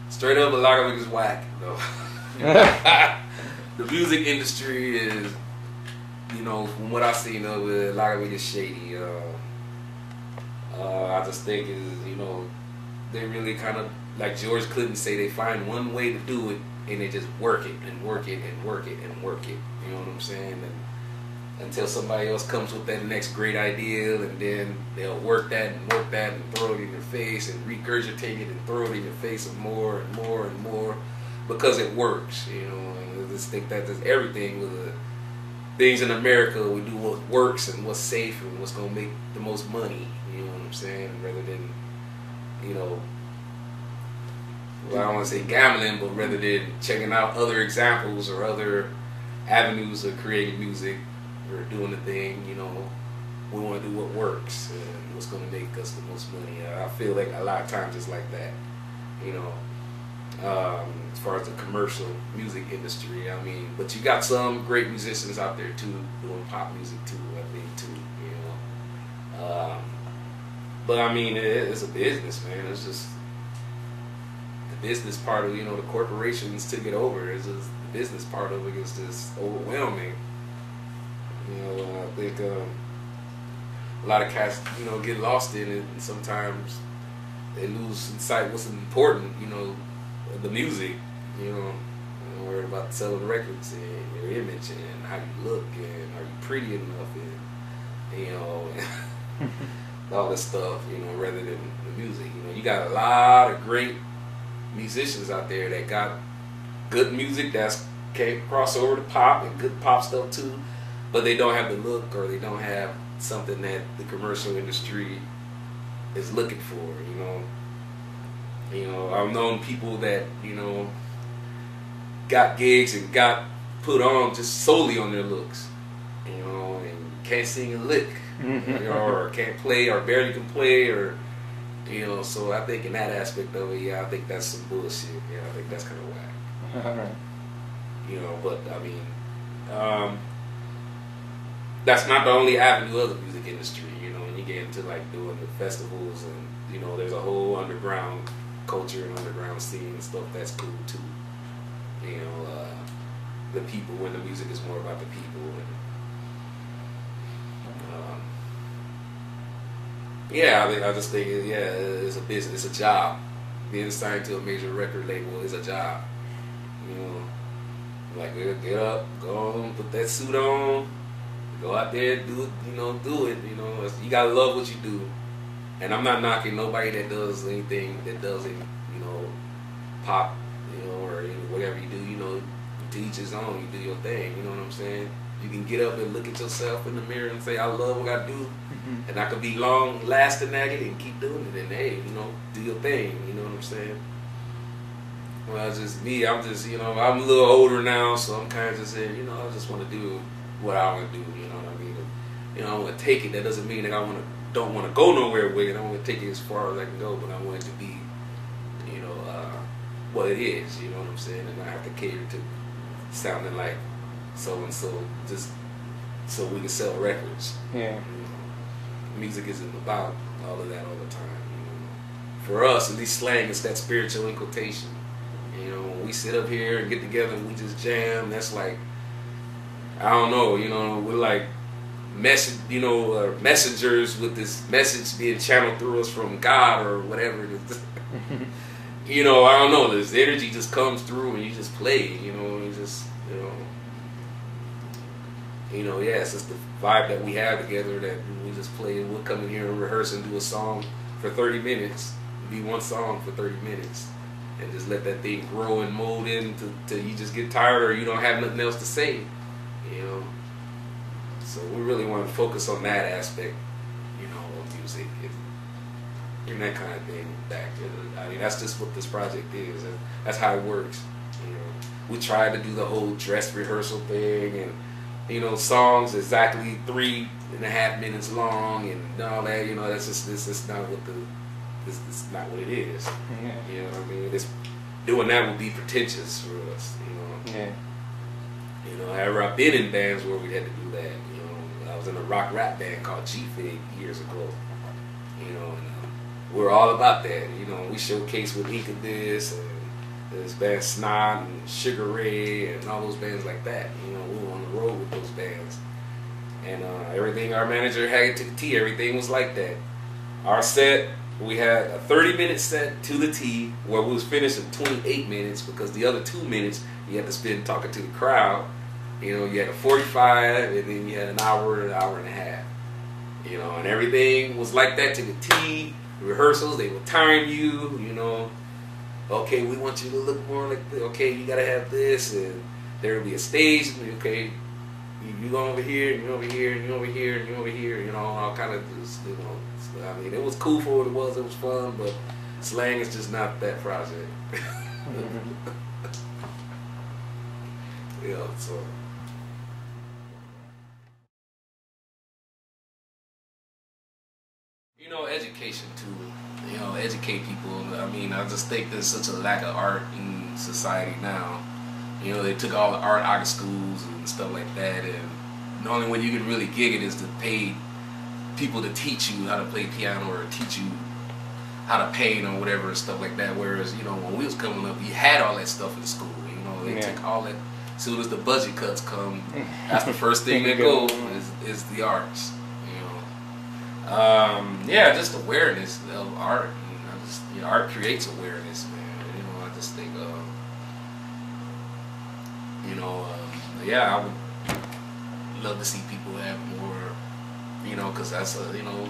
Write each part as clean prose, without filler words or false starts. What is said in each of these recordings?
Straight up, a lot of it is whack. No. The music industry is, you know, from what I've seen of it, a lot of it is shady. I just think is, you know, they really kind of, like George Clinton say, they find one way to do it and they just work it and work it and work it and work it. You know what I'm saying? And until somebody else comes with that next great idea, and then they'll work that and throw it in your face and regurgitate it and throw it in your face and more and more and more because it works. You know, and I just think that there's everything with the things in America. We do what works and what's safe and what's gonna make the most money. You know what I'm saying? Rather than, you know, well, I don't want to say gambling, but rather than checking out other examples or other avenues of creating music or doing the thing, you know, we want to do what works and what's going to make us the most money. I feel like a lot of times it's like that, you know, as far as the commercial music industry. I mean, but you got some great musicians out there too doing pop music too, I think too, you know. But I mean, it's a business, man. It's just the business part of, you know, the corporations took it over. It's just the business part of it is just overwhelming. You know, I think a lot of cats, you know, get lost in it, and sometimes they lose sight what's important. You know, the music. You know, worried about selling records and your image and how you look and are you pretty enough and, you know, all this stuff. You know, rather than the music. You know, you got a lot of great musicians out there that got good music that's can cross over to pop and good pop stuff too. But they don't have the look, or they don't have something that the commercial industry is looking for, you know. You know, I've known people that, you know, got gigs and got put on just solely on their looks, you know, and can't sing a lick, you know, or can't play, or barely can play, or, you know. So I think in that aspect of it, yeah, I think that's some bullshit. Yeah, I think that's kind of whack. All right. You know, but I mean, that's not the only avenue of the music industry. You know, when you get into like doing the festivals, and you know, there's a whole underground culture and underground scene and stuff that's cool too. You know, the people, when the music is more about the people. And, yeah, I just think, yeah, it's a business, it's a job. Being signed to a major record label is a job. You know, like get up, go on, put that suit on. Go out there, do it, you know, do it, you know. You gotta love what you do. And I'm not knocking nobody that does anything that doesn't, you know, pop, you know, or whatever you do, you know, to each his own, you do your thing, you know what I'm saying? You can get up and look at yourself in the mirror and say, I love what I do. And I can be long lasting at it and keep doing it, and hey, you know, do your thing, you know what I'm saying? Well, it's just me, I'm just, you know, I'm a little older now, so I'm kind of just saying, you know, I just want to do what I want to do, you know what I mean? You know, I want to take it. That doesn't mean that I don't want to go nowhere with it. I want to take it as far as I can go, but I want it to be, you know, what it is, you know what I'm saying? And I have to cater to sounding like so and so, just so we can sell records. Yeah. You know, music isn't about all of that all the time. You know, for us, at least slang is that spiritual inculcation. You know, when we sit up here and get together and we just jam, that's like, I don't know, you know, we're like messengers with this message being channeled through us from God or whatever it is. You know, I don't know, this energy just comes through and you just play, you know, you just, yeah, it's just the vibe that we have together that we just play, and we'll come in here and rehearse and do a song for 30 minutes, be one song for 30 minutes. And just let that thing grow and mold in till you just get tired or you don't have nothing else to say. You know, so we really want to focus on that aspect, you know, of music and that kind of thing back there. I mean, that's just what this project is, and that's how it works. You know, we tried to do the whole dress rehearsal thing, and you know, songs exactly 3.5 minutes long and all that. You know, that's just this not what this is not what it is. Yeah. You know what I mean? Doing that would be pretentious for us. You know. Yeah. You know, however, I've been in bands where we had to do that. You know, I was in a rock rap band called G-Fig years ago. You know, and we're all about that. You know, we showcase with Ink of this, and This band Snot and Sugar Ray and all those bands like that. You know, we were on the road with those bands. And everything our manager had to the T, everything was like that. Our set, we had a 30-minute set to the T, where we was finished in 28 minutes because the other 2 minutes you had to spend talking to the crowd. You know, you had a 45, and then you had an hour and a half. You know, and everything was like that to the T. Rehearsals, they would time you, you know. Okay, we want you to look more like this. Okay, you gotta have this, and there would be a stage. Okay, you go over here, and you over here, and you over here, and you over here. You know, all kind of just, you know. I mean, it was cool for what it was. It was fun, but slang is just not that project. Yeah, so. You know, education too. You know, educate people. I mean, I just think there's such a lack of art in society now. You know, they took all the art out of schools and stuff like that, and the only way you can really gig it is to pay people to teach you how to play piano or teach you how to paint or whatever and stuff like that. Whereas, you know, when we was coming up, you had all that stuff in school. You know, they took all that. As soon as the budget cuts come, that's the first thing that goes is the arts. Yeah, just awareness of art. You know, art creates awareness, man. You know, I just think, yeah, I would love to see people have more, you know, because that's you know,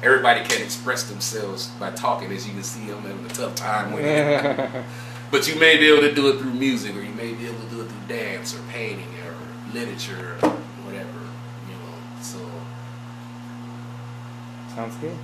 everybody can't express themselves by talking. As you can see, I'm having a tough time with it. But you may be able to do it through music, or you may be able to do it through dance, or painting, or literature, or whatever. You know, so. Sounds good.